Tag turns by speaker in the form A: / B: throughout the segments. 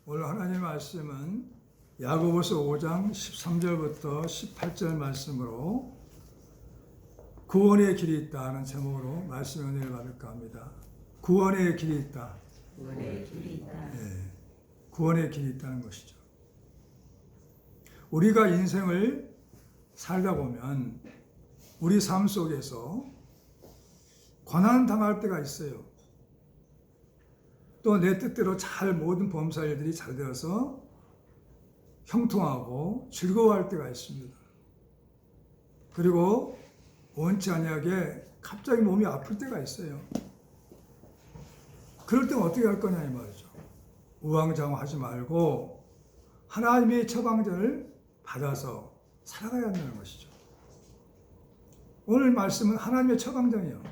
A: 오늘 하나님의 말씀은 야고보서 5장 13절부터 18절 말씀으로 구원의 길이 있다는 제목으로 말씀 은혜를 받을까 합니다. 구원의 길이 있다.
B: 구원의 길이 있다.
A: 네, 구원의 길이 있다는 것이죠. 우리가 인생을 살다 보면 우리 삶 속에서 고난 당할 때가 있어요. 또 내 뜻대로 잘 모든 범사 일들이 잘 되어서 형통하고 즐거워할 때가 있습니다. 그리고 원치 아니하게 갑자기 몸이 아플 때가 있어요. 그럴 때는 어떻게 할 거냐 이 말이죠. 우왕좌왕하지 말고 하나님의 처방전을 받아서 살아가야 한다는 것이죠. 오늘 말씀은 하나님의 처방전이요.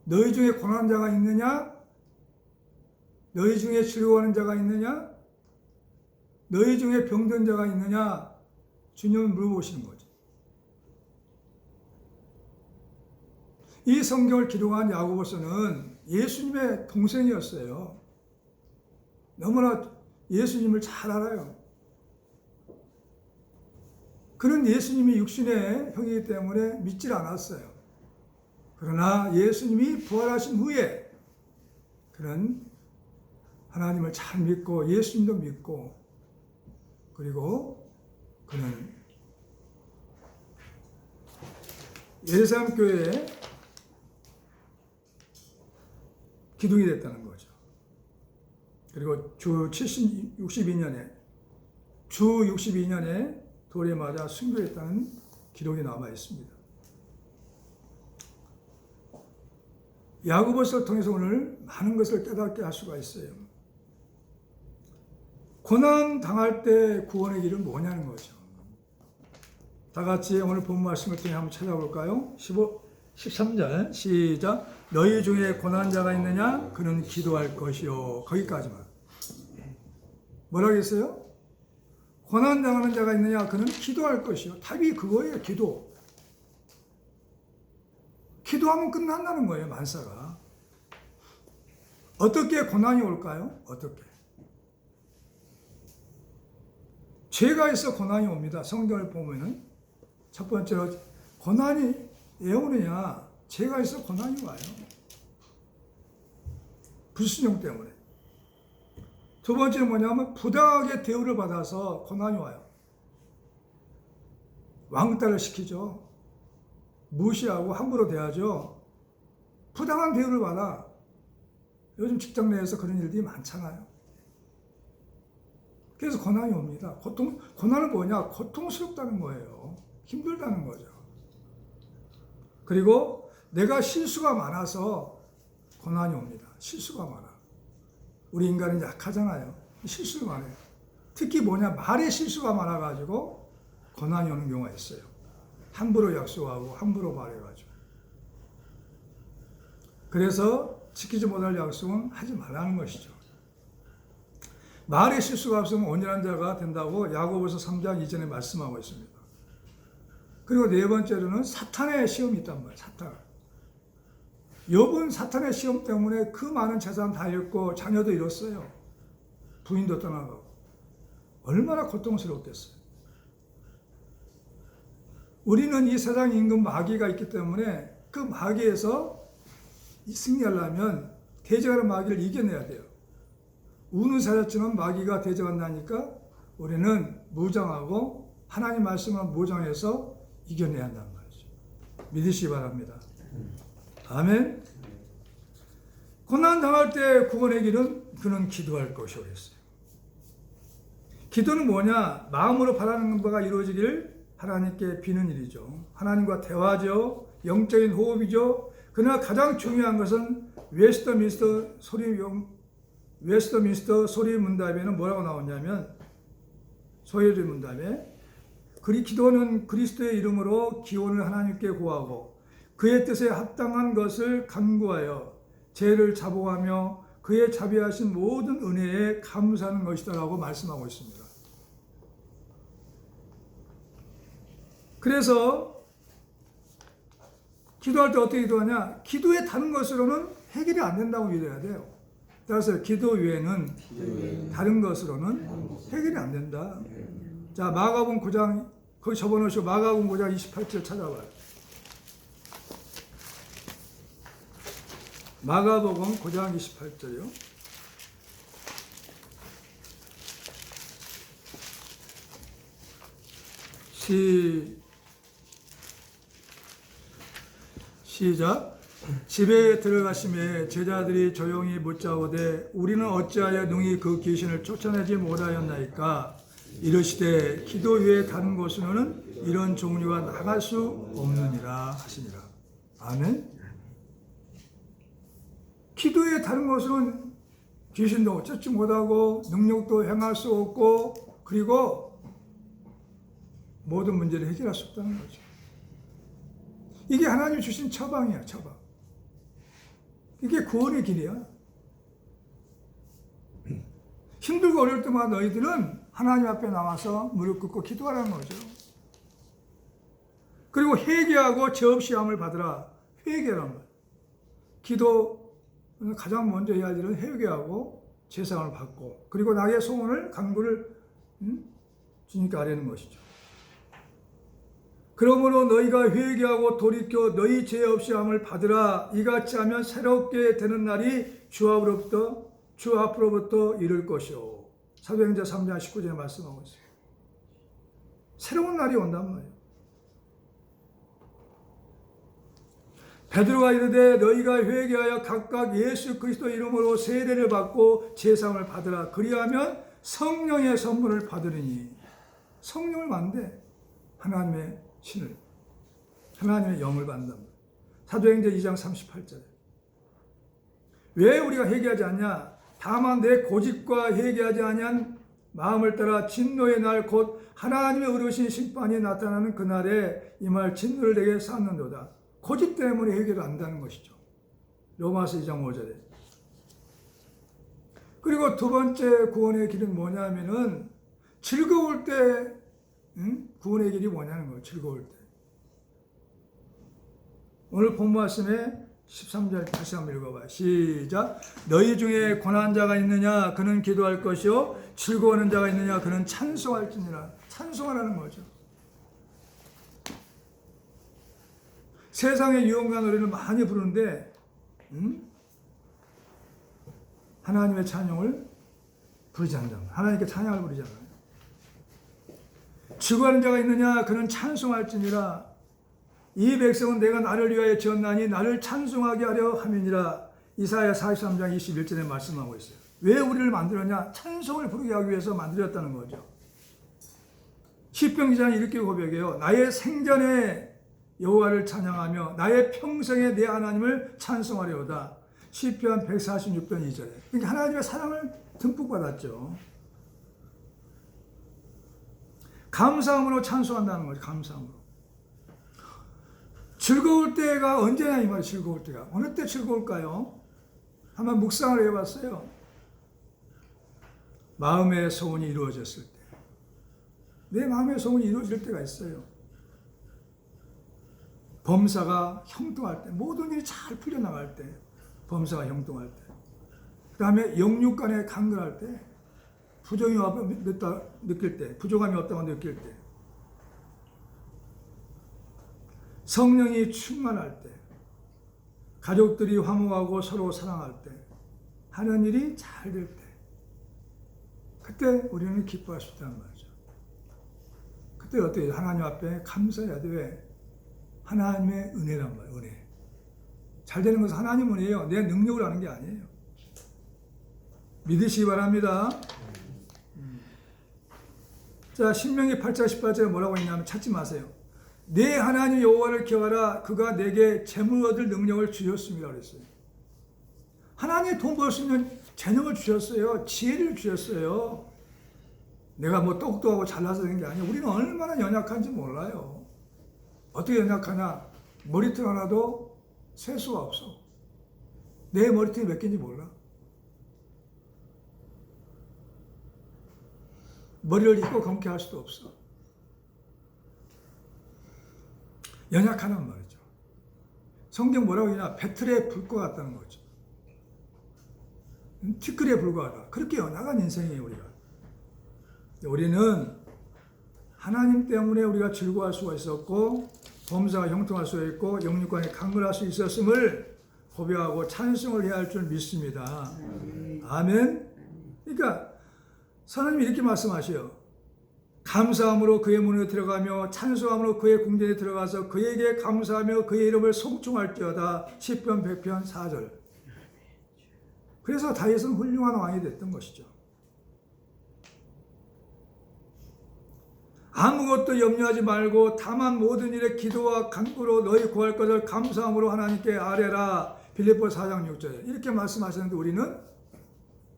A: 너희 중에 고난한 자가 있느냐? 너희 중에 즐거워하는 자가 있느냐? 너희 중에 병든 자가 있느냐? 주님은 물어보시는 거죠. 이 성경을 기록한 야고보서는 예수님의 동생이었어요. 너무나 예수님을 잘 알아요. 그는 예수님이 육신의 형이기 때문에 믿질 않았어요. 그러나 예수님이 부활하신 후에 그는 하나님을 잘 믿고 예수님도 믿고 그리고 그는 예루살렘 교회에 기둥이 됐다는 거죠. 그리고 주 62년에 돌에 맞아 순교했다는 기록이 남아 있습니다. 야고보서를 통해서 오늘 많은 것을 깨닫게 할 수가 있어요. 고난 당할 때 구원의 길은 뭐냐는 거죠. 다 같이 오늘 본 말씀을 통해 한번 찾아볼까요? 13절 시작. 너희 중에 고난 자가 있느냐? 그는 기도할 것이요. 거기까지만. 뭐라고 했어요? 고난 당하는 자가 있느냐? 그는 기도할 것이요. 답이 그거예요. 기도. 기도하면 끝난다는 거예요. 만사가. 어떻게 고난이 올까요? 어떻게? 죄가 있어 고난이 옵니다. 성경을 보면은 첫 번째로 고난이 왜 오느냐? 죄가 있어 고난이 와요. 불순종 때문에. 두 번째는 뭐냐면 부당하게 대우를 받아서 고난이 와요. 왕따를 시키죠. 무시하고 함부로 대하죠. 부당한 대우를 받아. 요즘 직장 내에서 그런 일들이 많잖아요. 그래서 고난이 옵니다. 고난은 뭐냐? 고통스럽다는 거예요. 힘들다는 거죠. 그리고 내가 실수가 많아서 고난이 옵니다. 실수가 많아. 우리 인간은 약하잖아요. 실수가 많아요. 특히 뭐냐? 말에 실수가 많아가지고 고난이 오는 경우가 있어요. 함부로 약속하고 함부로 말해가지고. 그래서 지키지 못할 약속은 하지 말라는 것이죠. 말에 실수가 없으면 온전한 자가 된다고 야고보서 3장 이전에 말씀하고 있습니다. 그리고 네 번째로는 사탄의 시험이 있단 말이에요. 사탄. 욥은 사탄의 시험 때문에 그 많은 재산 다 잃고 자녀도 잃었어요. 부인도 떠나가고. 얼마나 고통스럽겠어요. 우리는 이 세상 임금 마귀가 있기 때문에 그 마귀에서 승리하려면 대적하는 마귀를 이겨내야 돼요. 우는 사자처럼 마귀가 대적한다니까 우리는 무장하고 하나님 말씀을 무장해서 이겨내야 한다는 말이죠. 믿으시기 바랍니다. 아멘. 고난 당할 때 구원의 길은 그는 기도할 것이라고 했어요. 기도는 뭐냐? 마음으로 바라는 바가 이루어지기를 하나님께 비는 일이죠. 하나님과 대화죠. 영적인 호흡이죠. 그러나 가장 중요한 것은 웨스트민스터 소리 문답에는 뭐라고 나오냐면 소리 문답에 기도는 그리스도의 이름으로 기원을 하나님께 구하고 그의 뜻에 합당한 것을 간구하여 죄를 자복하며 그의 자비하신 모든 은혜에 감사하는 것이다라고 말씀하고 있습니다. 그래서 기도할 때 어떻게 기도하냐? 기도에 다른 것으로는 해결이 안 된다고 믿어야 돼요. 따라서 기도 외에는 다른 것으로는 해결이 안 된다. 자, 마가복음 9장, 거기 접어놓으시고 마가복음 9장 28절 찾아봐요. 마가복음 9장 28절이요. 시작. 집에 들어가심에 제자들이 조용히 묻자오되 우리는 어찌하여 능히 그 귀신을 쫓아내지 못하였나이까. 이르시되 기도 외에 다른 곳으로는 이런 종류가 나갈 수 없느니라 하시니라. 아멘. 기도 외에 다른 곳은 귀신도 쫓지 못하고 능력도 행할 수 없고 그리고 모든 문제를 해결할 수 없다는 거죠. 이게 하나님 주신 처방이야, 처방. 이게 구원의 길이야. 힘들고 어려울 때마다 너희들은 하나님 앞에 나와서 무릎 꿇고 기도하라는 거죠. 그리고 회개하고 죄 없이 함을 받으라. 회개라는 거예요. 기도는 가장 먼저 해야 할 일은 회개하고 제사함을 받고 그리고 나의 소원을 간구를 주님께 아뢰는 것이죠. 그러므로 너희가 회개하고 돌이켜 너희 죄 없이 함을 받으라. 이같이 하면 새롭게 되는 날이 주 앞으로부터 이를 것이요. 사도행전 3장 19절에 말씀하고 있어요. 새로운 날이 온단 말이에요. 베드로가 이르되 너희가 회개하여 각각 예수 그리스도 이름으로 세례를 받고 제사함을 받으라. 그리하면 성령의 선물을 받으리니. 성령을 받는데 하나님의 신을, 하나님의 영을 받는다. 사도행전 2장 38절에. 왜 우리가 회개하지 않냐? 다만 내 고집과 회개하지 아니한 마음을 따라 진노의 날 곧 하나님의 의로우신 심판이 나타나는 그날에 이 말 진노를 내게 쌓는도다. 고집 때문에 회개를 안 한다는 것이죠. 로마서 2장 5절에. 그리고 두 번째 구원의 길은 뭐냐면은 즐거울 때 구원의 길이 뭐냐는 거예요. 즐거울 때. 오늘 본 말씀에 13절 다시 한번 읽어봐요. 시작. 너희 중에 고난한 자가 있느냐 그는 기도할 것이요 즐거워하는 자가 있느냐 그는 찬송할지니라. 찬송하라는 거죠. 세상의 유혹과 노래를 많이 부르는데 하나님의 찬양을 부르지 않는다. 하나님께 찬양을 부르지 않아요. 즐거워하는 자가 있느냐 그는 찬송할지니라. 이 백성은 내가 나를 위하여 지었나니 나를 찬송하게 하려 함이니라. 이사야 43장 21절에 말씀하고 있어요. 왜 우리를 만들었냐? 찬송을 부르게 하기 위해서 만들었다는 거죠. 시편 기자는 이렇게 고백해요. 나의 생전에 여호와를 찬양하며 나의 평생에 내 하나님을 찬송하려다. 시편 146편 2절에. 그러니까 하나님의 사랑을 듬뿍 받았죠. 감사함으로 찬송한다는 거죠. 감사함으로. 즐거울 때가 언제나 이 말이에요. 즐거울 때가. 어느 때 즐거울까요? 한번 묵상을 해봤어요. 마음의 소원이 이루어졌을 때. 내 마음의 소원이 이루어질 때가 있어요. 범사가 형통할 때. 모든 일이 잘 풀려나갈 때. 범사가 형통할 때. 그 다음에 영육간에 간결할 때. 부정이 없다 느낄 때. 부족함이 없다고 느낄 때. 성령이 충만할 때, 가족들이 화목하고 서로 사랑할 때, 하는 일이 잘 될 때, 그때 우리는 기뻐할 수 있다는 말이죠. 그때 어떻게 해요? 하나님 앞에 감사해야 돼. 왜? 하나님의 은혜란 말이에요. 은혜. 잘 되는 것은 하나님 은혜예요. 내 능력을 하는 게 아니에요. 믿으시기 바랍니다. 자, 신명기 8장 18절에 뭐라고 했냐면 찾지 마세요. 내 하나님 여호와를 기억하라. 그가 내게 재물 얻을 능력을 주셨습니다. 그랬어요. 하나님이 돈 벌 수 있는 재능을 주셨어요. 지혜를 주셨어요. 내가 뭐 똑똑하고 잘나서 된 게 아니에요. 우리는 얼마나 연약한지 몰라요. 어떻게 연약하냐? 머리털 하나도 셀 수가 없어. 내 머리털이 몇 개인지 몰라. 머리를 이고 검게 할 수도 없어. 연약하단 말이죠. 성경 뭐라고 하냐? 배틀의 불과 같다는 거죠. 티끌에 불과하다. 그렇게 연약한 인생이에요, 우리가. 우리는 하나님 때문에 우리가 즐거워할 수가 있었고 범사가 형통할 수 있고 영육간에 강건할 수 있었음을 고백하고 찬송을 해야 할 줄 믿습니다. 아멘. 그러니까 하나님이 이렇게 말씀하셔요. 감사함으로 그의 문에 들어가며 찬송함으로 그의 궁전에 들어가서 그에게 감사하며 그의 이름을 송축할지어다. 시편 100편 4절. 그래서 다윗은 훌륭한 왕이 됐던 것이죠. 아무것도 염려하지 말고 다만 모든 일에 기도와 간구로 너희 구할 것을 감사함으로 하나님께 아뢰라. 빌립보서 4장 6절에 이렇게 말씀하셨는데 우리는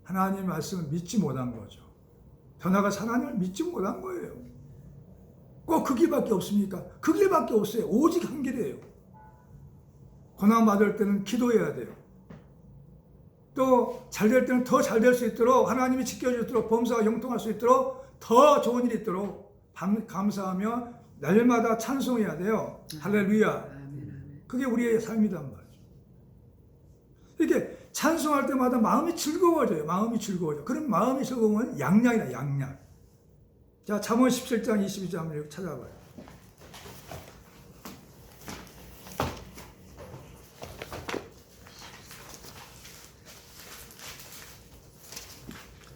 A: 하나님의 말씀을 믿지 못한 거죠. 변화가 하나님을 믿지 못한 거예요. 꼭 그 길밖에 없습니까? 그 길밖에 없어요. 오직 한 길이에요. 고난 받을 때는 기도해야 돼요. 또 잘 될 때는 더 잘 될 수 있도록 하나님이 지켜주도록 범사가 형통할 수 있도록 더 좋은 일이 있도록 감사하며 날마다 찬송해야 돼요. 할렐루야. 그게 우리의 삶이란 말이죠. 이렇게 찬송할 때마다 마음이 즐거워져요. 마음이 즐거워져. 그럼 마음이 즐거우면 양약이다. 양약. 자, 잠언 17장 22절 찾아봐요.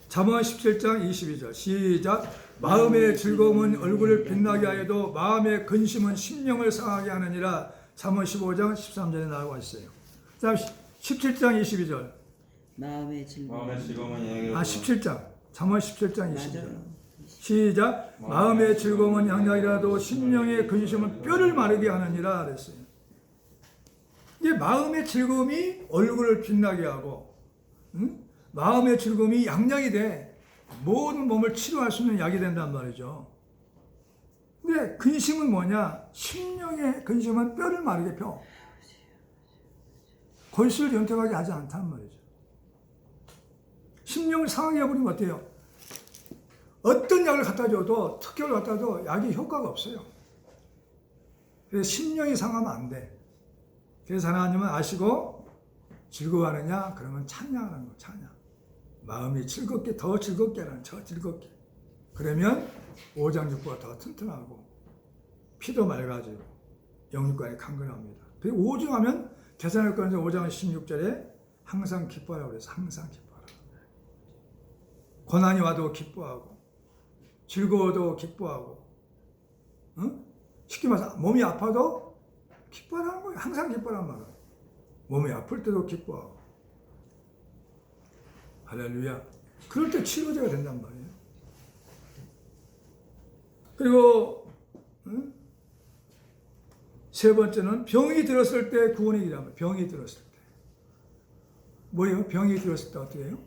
A: 잠언 17장 22절 시작. 마음의 즐거움은 얼굴을 빛나게 하여도 마음의 근심은 심령을 상하게 하느니라. 잠언 15장 13절에 나와 있어요. 자, 17장 22절.
B: 마음의 즐거움은
A: 17장. 잠언 17장 22절. 시작. 마음의 즐거움은 양약이라도 심령의 근심은 뼈를 마르게 하느니라 그랬어요. 이게 마음의 즐거움이 얼굴을 빛나게 하고, 마음의 즐거움이 양약이 돼. 모든 몸을 치료할 수 있는 약이 된단 말이죠. 근데 근심은 뭐냐? 심령의 근심은 뼈를 마르게 펴. 골수를 연택하게 하지 않단 말이죠. 심령을 상하게 해버리면 어때요? 어떤 약을 갖다 줘도, 특효를 갖다 줘도 약이 효과가 없어요. 그래서 심령이 상하면 안 돼. 그래서 하나님은 아시고 즐거워하느냐? 그러면 찬양하는 거, 찬양. 마음이 즐겁게, 더 즐겁게 하는, 더 즐겁게. 그러면 오장육부가 더 튼튼하고 피도 맑아지고 영육간이 강건합니다. 그리고 오중하면 계산할거는 5장 16절에 항상 기뻐하라고 그래서 항상 기뻐하라. 고난이 와도 기뻐하고 즐거워도 기뻐하고, 쉽게 말해서 몸이 아파도 기뻐하라는 거예요. 항상 기뻐하란 말이에요. 몸이 아플 때도 기뻐하고. 할렐루야. 그럴 때 치료제가 된단 말이에요. 그리고 세 번째는 병이 들었을 때 구원의 길이란 말이에요. 병이 들었을 때. 뭐예요? 병이 들었을 때 어떻게 해요?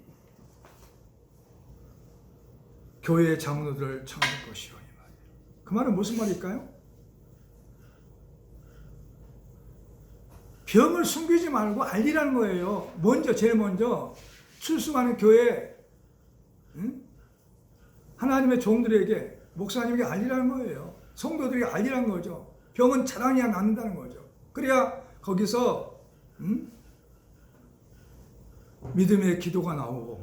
A: 교회 장로들을 청할 것이요. 이 말이에요. 그 말은 무슨 말일까요? 병을 숨기지 말고 알리라는 거예요. 먼저, 제일 먼저 출석하는 교회, 하나님의 종들에게, 목사님에게 알리라는 거예요. 성도들에게 알리라는 거죠. 병은 자랑해야 낫는다는 거죠. 그래야 거기서 믿음의 기도가 나오고,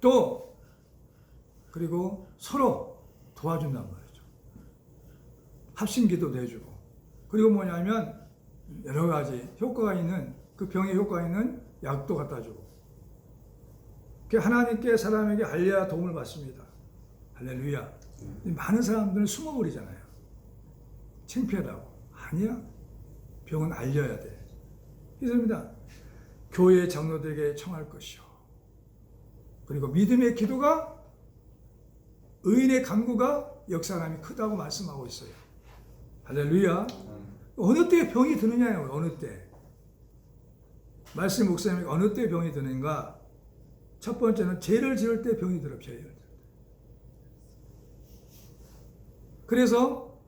A: 또 그리고 서로 도와준단 말이죠. 합심기도도 해주고, 그리고 뭐냐면 여러 가지 효과가 있는, 그 병에 효과가 있는 약도 갖다 주고. 하나님께 사람에게 알려야 도움을 받습니다. 할렐루야. 많은 사람들은 숨어버리잖아요. 창피하다고. 아니야. 병은 알려야 돼. 그래서입니다. 교회 장로들에게 청할 것이요. 그리고 믿음의 기도가, 의인의 간구가 역사함이 크다고 말씀하고 있어요. 할렐루야. 어느 때 병이 드느냐요. 어느 때. 말씀 목사님이 어느 때 병이 드는가? 첫 번째는 죄를 지을 때 병이 들어. 죄를. 그래서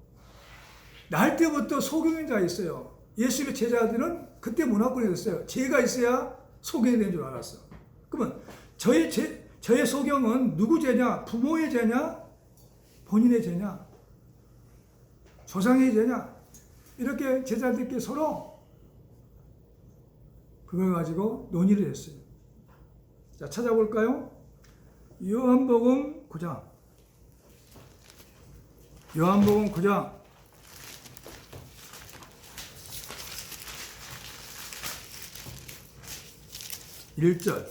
A: 날 때부터 소경인 자가 있어요. 예수의 제자들은 그때 문화권이 됐어요. 죄가 있어야 소경이 된 줄 알았어. 그러면 저의 소경은 누구 죄냐? 부모의 죄냐? 본인의 죄냐? 조상의 죄냐? 이렇게 제자들끼리 서로 그걸 가지고 논의를 했어요. 자, 찾아볼까요? 요한복음 9장. 요한복음 9장. 1절.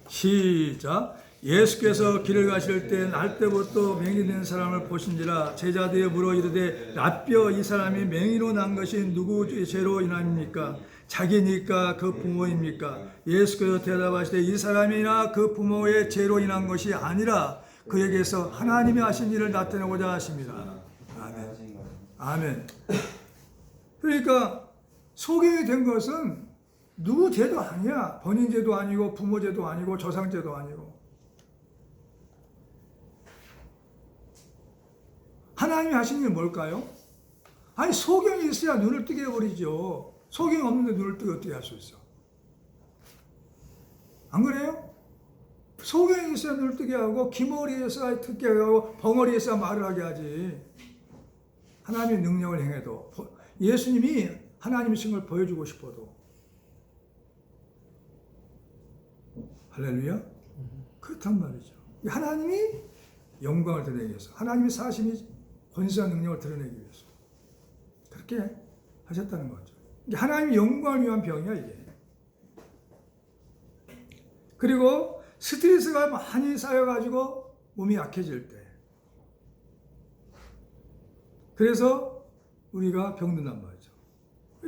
A: 시작. 예수께서 길을 가실 때 날 때부터 맹인이 된 사람을 보신지라 제자들이 물어 이르되 라삐어 이 사람이 맹인으로 난 것이 누구의 죄로 인함입니까? 자기니까 그 부모입니까? 예수께서 대답하시되 이 사람이나 그 부모의 죄로 인한 것이 아니라 그에게서 하나님이 하신 일을 나타내고자 하십니다. 아멘. 아멘. 그러니까 소경이 된 것은 누구 죄도 아니야. 본인 죄도 아니고 부모 죄도 아니고 조상 죄도 아니고 하나님이 하신 일은 뭘까요? 아니 소경이 있어야 눈을 뜨게 해버리죠. 소경이 없는데 눈을 뜨게 어떻게 할 수 있어? 안 그래요? 소경이 있어야 눈을 뜨게 하고 기머리에 있어야 듣게 하고 벙어리에 있어야 말을 하게 하지. 하나님의 능력을 행해도 예수님이 하나님이신 걸 보여주고 싶어도 할렐루야? 그렇단 말이죠. 하나님이 영광을 드러내기 위해서 하나님의 사심이 권세와 능력을 드러내기 위해서 그렇게 하셨다는 거죠. 하나님의 영광을 위한 병이야 이게. 그리고 스트레스가 많이 쌓여가지고 몸이 약해질 때 그래서 우리가 병든단 말이죠.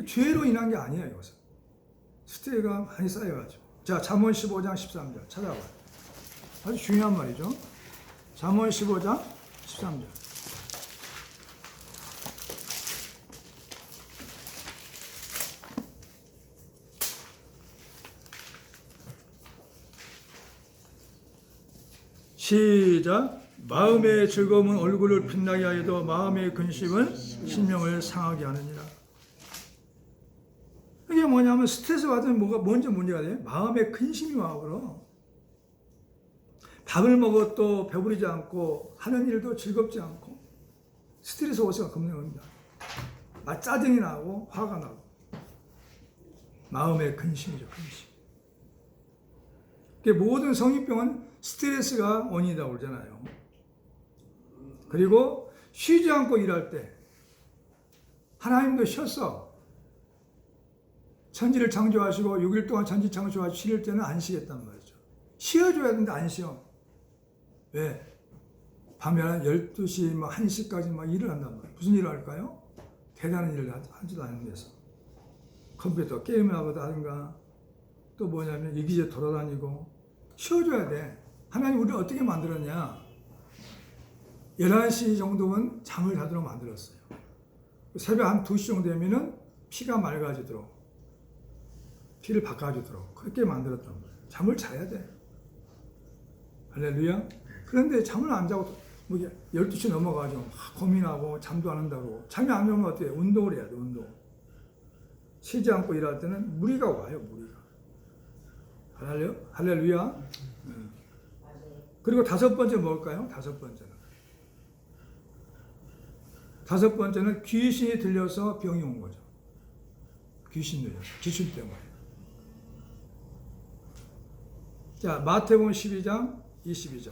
A: 죄로 인한 게 아니에요. 이것은 스트레스가 많이 쌓여가지고. 자, 잠언 15장 13절 찾아봐요. 아주 중요한 말이죠. 잠언 15장 13절. 시작. 마음의 즐거움은 얼굴을 빛나게 하여도 마음의 근심은 심령을 상하게 하느니라. 이게 뭐냐면 스트레스 받으면 뭐가 먼저 문제가 돼요? 마음에 근심이 와 그럼. 밥을 먹어도 배부르지 않고 하는 일도 즐겁지 않고 스트레스 오스가 겁내옵니다. 짜증이 나고 화가 나고 마음의 근심이죠. 근심. 모든 성인병은 스트레스가 원인이라고 그러잖아요. 그리고 쉬지 않고 일할 때 하나님도 쉬었어. 천지를 창조하시고 6일 동안 천지 창조하시고 쉬실 때는 안 쉬겠단 말이죠. 쉬어줘야 되는데 안 쉬어. 왜? 밤에 한 12시, 1시까지 일을 한단 말이에요. 무슨 일을 할까요? 대단한 일을 하지도 않으면서 컴퓨터 게임을 하든가 또 뭐냐면 이기재 돌아다니고 쉬어줘야 돼. 하나님 우리를 어떻게 만들었냐? 11시 정도면 잠을 자도록 만들었어요. 새벽 한 2시 정도 되면은 피가 맑아지도록 피를 바꿔주도록 그렇게 만들었단 말이에요. 잠을 자야 돼. 할렐루야. 그런데 잠을 안 자고 12시 넘어가죠. 고민하고 잠도 안 한다고. 잠이 안 오면 어때요? 운동을 해야 돼. 운동. 쉬지 않고 일할 때는 무리가 와요. 무리가. 할렐루야. 그리고 5번째 뭘까요? 5번째는 귀신이 들려서 병이 온 거죠. 귀신 때문에. 자, 마태복음 12장 22절.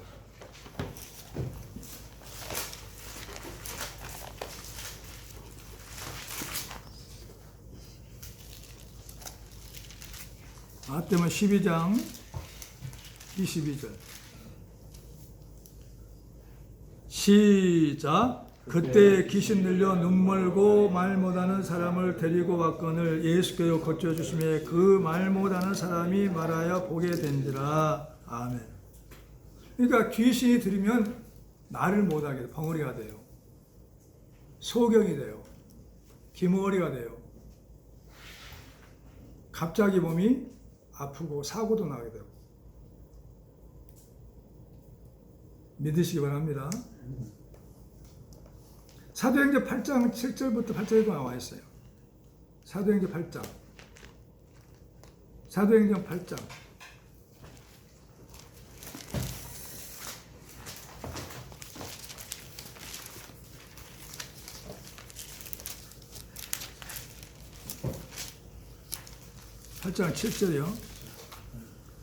A: 마태복음 12장 22절. 시작. 그때 귀신 들려 눈멀고 말 못하는 사람을 데리고 왔거늘 예수께서 고쳐주심에 그 말 못하는 사람이 말하여 보게 된지라. 아멘. 그러니까 귀신이 들으면 말을 못하게 돼요. 벙어리가 돼요. 소경이 돼요. 기머리가 돼요. 갑자기 몸이 아프고 사고도 나게 되고. 믿으시기 바랍니다. 사도행전 8장 7절부터 8절에 나와 있어요. 사도행전 8장. 사도행전 8장. 1장 7절이요.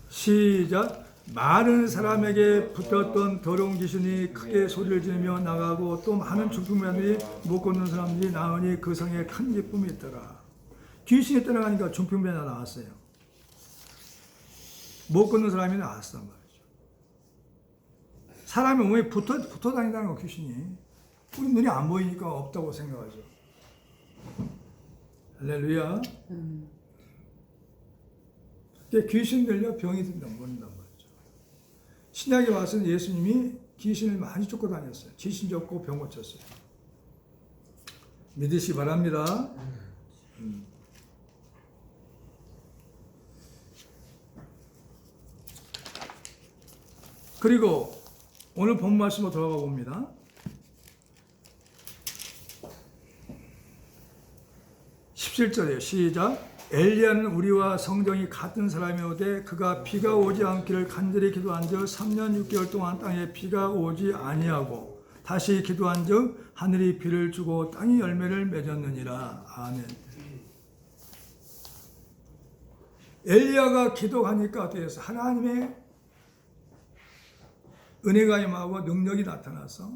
A: 시작. 많은 사람에게 붙었던 더러운 귀신이 크게 소리를 지르며 나가고 또 많은 중풍병들이 못 걷는 사람들이 나으니 그 성에 큰 기쁨이 있더라. 귀신이 떠나가니까 중풍병이 나왔어요. 못 걷는 사람이 나왔단 말이죠. 사람이 몸에 붙어 다닌다는 거, 귀신이. 우리 눈이 안 보이니까 없다고 생각하죠. 할렐루야. 귀신 들려 병이 든다는 말이죠. 신약에 와서는 예수님이 귀신을 많이 쫓고 다녔어요. 귀신 쫓고 병 고쳤어요. 믿으시기 바랍니다. 그리고 오늘 본 말씀으로 돌아가 봅니다. 17절이에요. 시작. 엘리야는 우리와 성정이 같은 사람이오되 그가 비가 오지 않기를 간절히 기도한즉 3년 6개월 동안 땅에 비가 오지 아니하고 다시 기도한즉 하늘이 비를 주고 땅이 열매를 맺었느니라. 아멘. 엘리야가 기도하니까 어떻게 했어요? 하나님의 은혜가 임하고 능력이 나타나서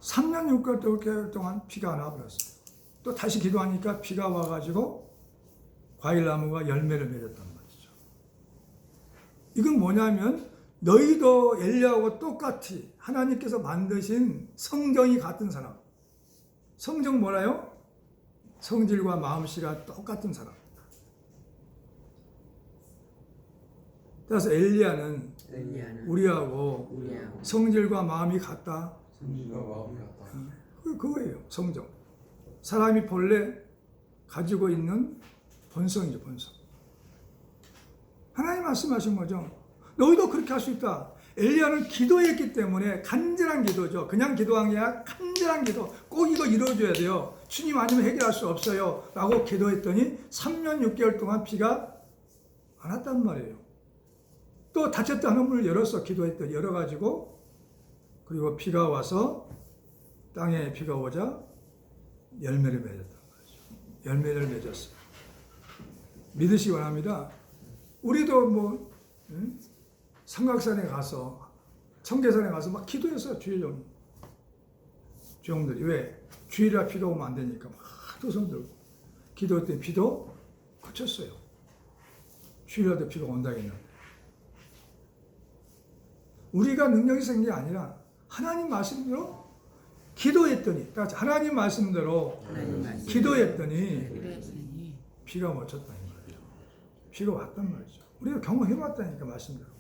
A: 3년 6개월 동안 비가 안 와버렸어요. 또 다시 기도하니까 비가 와가지고 과일나무가 열매를 맺었단 말이죠. 이건 뭐냐면 너희도 엘리야하고 똑같이 하나님께서 만드신 성정이 같은 사람. 성정 뭐라요? 성질과 마음씨가 똑같은 사람. 그래서 엘리야는 우리하고 성질과 마음이 같다. 그거예요. 성정. 사람이 본래 가지고 있는 본성이죠. 본성. 하나님 말씀하신 거죠. 너희도 그렇게 할 수 있다. 엘리야는 기도했기 때문에 간절한 기도죠. 그냥 기도한 게 아니라 간절한 기도. 꼭 이거 이루어줘야 돼요. 주님 아니면 해결할 수 없어요. 라고 기도했더니 3년 6개월 동안 비가 안 왔단 말이에요. 또 닫혔던 문을 열었어. 기도했더니 열어가지고 그리고 비가 와서 땅에 비가 오자 열매를 맺었단 말이죠. 열매를 맺었어요. 믿으시기 바랍니다. 우리도 삼각산에 가서 청계산에 가서 막 기도했어요. 주영들이. 왜? 주일이라 비가 오면 안 되니까 막 두 손 들고 기도했더니 비도 그쳤어요. 주일이라도 비가 온다 했는데 우리가 능력이 생긴 게 아니라 하나님 말씀대로 기도했더니 하나님 말씀대로 기도했더니 비가 멈췄다는 말이죠. 비가 왔단 말이죠. 우리가 경험해봤다니까 말씀대로.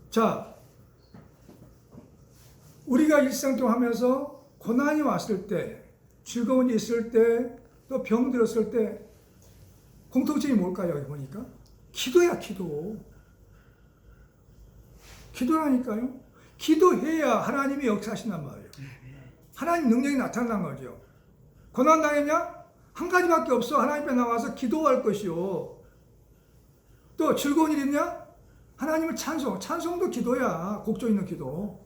A: 자, 우리가 일상 동안 하면서 고난이 왔을 때, 즐거움이 있을 때, 또 병 들었을 때 공통점이 뭘까요? 여기 보니까 기도야, 기도. 기도라니까요. 기도해야 하나님이 역사하신단 말이에요. 하나님 능력이 나타난 거죠. 고난 당했냐? 한 가지밖에 없어. 하나님 앞에 나와서 기도할 것이요. 또 즐거운 일 있냐? 하나님을 찬송도 기도야. 곡조 있는 기도.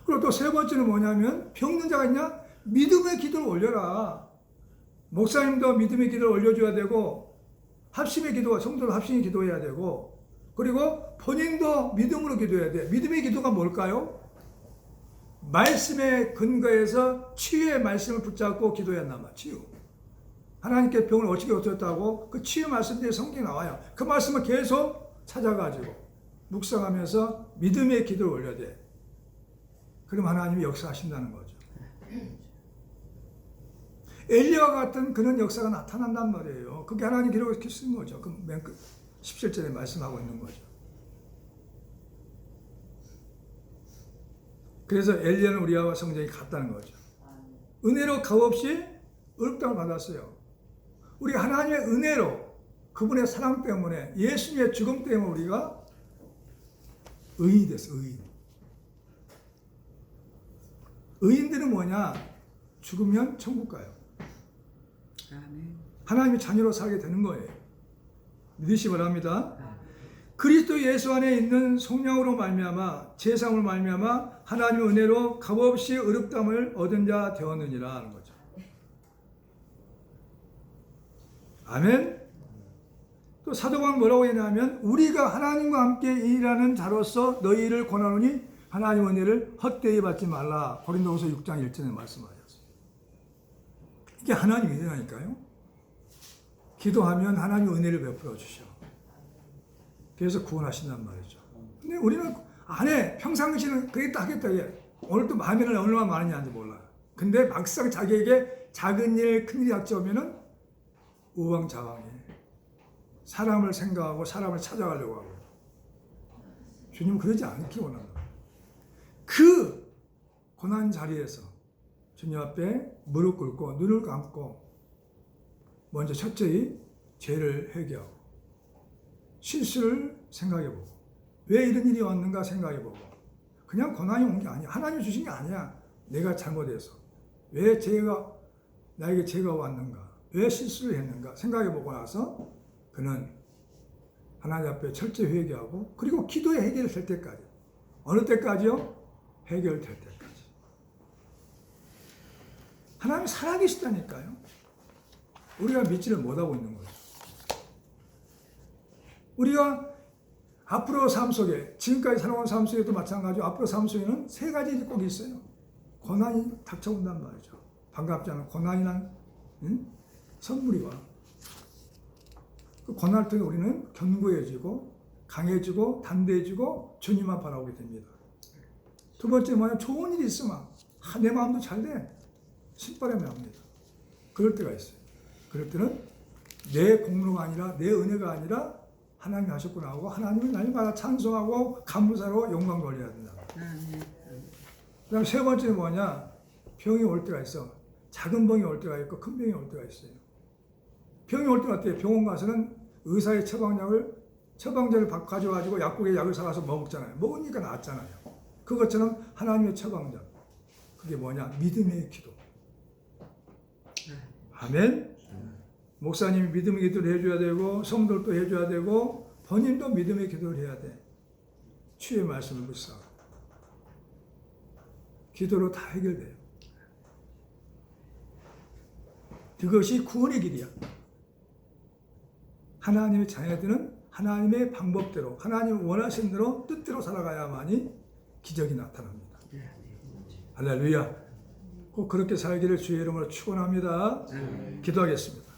A: 그리고 또 세 번째는 뭐냐면 병든 자가 있냐? 믿음의 기도를 올려라. 목사님도 믿음의 기도를 올려줘야 되고 합심의 기도가 성도도 합심의 기도해야 되고 그리고 본인도 믿음으로 기도해야 돼. 믿음의 기도가 뭘까요? 말씀에 근거해서 치유의 말씀을 붙잡고 기도해야 한단 치유. 하나님께 병을 어떻게 고쳤다고 그 치유 말씀들이 성경에 나와요. 그 말씀을 계속 찾아가지고 묵상하면서 믿음의 기도를 올려야 돼. 그럼 하나님이 역사하신다는 거죠. 엘리야와 같은 그런 역사가 나타난단 말이에요. 그게 하나님 기록을 이렇게 쓴 거죠. 그 맨 끝 17절에 말씀하고 있는 거죠. 그래서 엘리야는 우리와 성정이 같다는 거죠. 은혜로 값없이 의롭다고 받았어요. 우리 하나님의 은혜로 그분의 사랑 때문에 예수님의 죽음 때문에 우리가 의인이 됐어요. 의인. 의인들은 뭐냐? 죽으면 천국 가요. 하나님의 자녀로 살게 되는 거예요. 믿으시기 바랍니다. 그리스도 예수 안에 있는 성령으로 말미암아 제사함으로 말미암아 하나님의 은혜로 값없이 의롭다함을 얻은 자 되었느니라 하는 거죠. 아멘. 또 사도 바울은 뭐라고 했냐면 우리가 하나님과 함께 일하는 자로서 너희를 권하노니 하나님의 은혜를 헛되이 받지 말라. 고린도후서 6장 1절에 말씀하셨어요. 이게 하나님의 은혜라니까요. 기도하면 하나님의 은혜를 베풀어 주셔. 그래서 구원하신단 말이죠. 근데 우리는 안 해. 평상시는 그랬다 하겠다. 오늘 또 마음에는 얼마나 많은지 몰라. 근데 막상 자기에게 작은 일, 큰 일이 닥쳐오면은 우왕좌왕해. 사람을 생각하고 사람을 찾아가려고 하고. 주님 그러지 않기 원합니다. 그 고난 자리에서 주님 앞에 무릎 꿇고 눈을 감고 먼저 첫째이 죄를 회개하고 실수를 생각해보고 왜 이런 일이 왔는가 생각해보고 그냥 고난이 온 게 아니야. 하나님 주신 게 아니야. 내가 잘못해서 왜 나에게 죄가 왔는가 왜 실수를 했는가 생각해보고 나서 그는 하나님 앞에 철저히 회개하고 그리고 기도에 해결될 때까지 어느 때까지요? 해결될 때까지. 하나님이 살아계시다니까요. 우리가 믿지를 못하고 있는 거죠. 우리가 앞으로 삶 속에 지금까지 살아온 삶 속에도 마찬가지로 앞으로 삶 속에는 세 가지 일이 꼭 있어요. 고난이 닥쳐온단 말이죠. 반갑지 않은 고난이란 선물이 와. 그 고난을 통해 우리는 견고해지고 강해지고 담대해지고 주님만 바라보게 됩니다. 두 번째 뭐냐? 좋은 일이 있으면 내 마음도 잘 돼. 신바람이 납니다. 그럴 때가 있어요. 그럴 때는 내 공로가 아니라 내 은혜가 아니라 하나님이 하셨구나 하고 하나님을 날마다 찬송하고 감사로 영광 돌려야 된다. 그 다음 세 번째는 뭐냐? 병이 올 때가 있어. 작은 병이 올 때가 있고 큰 병이 올 때가 있어요. 병이 올 때가 어때요? 병원 가서는 의사의 처방전을 가져가지고 약국에 약을 사가서 먹잖아요. 먹으니까 낫잖아요. 그것처럼 하나님의 처방전. 그게 뭐냐? 믿음의 기도. 아멘. 목사님이 믿음의 기도를 해줘야 되고 성도도 해줘야 되고 본인도 믿음의 기도를 해야 돼. 주의 말씀을 묵상. 기도로 다 해결돼요. 그것이 구원의 길이야. 하나님의 자녀들은 하나님의 방법대로 하나님 원하시는 대로 뜻대로 살아가야만이 기적이 나타납니다. 할렐루야. 꼭 그렇게 살기를 주의 이름으로 축원합니다. 기도하겠습니다.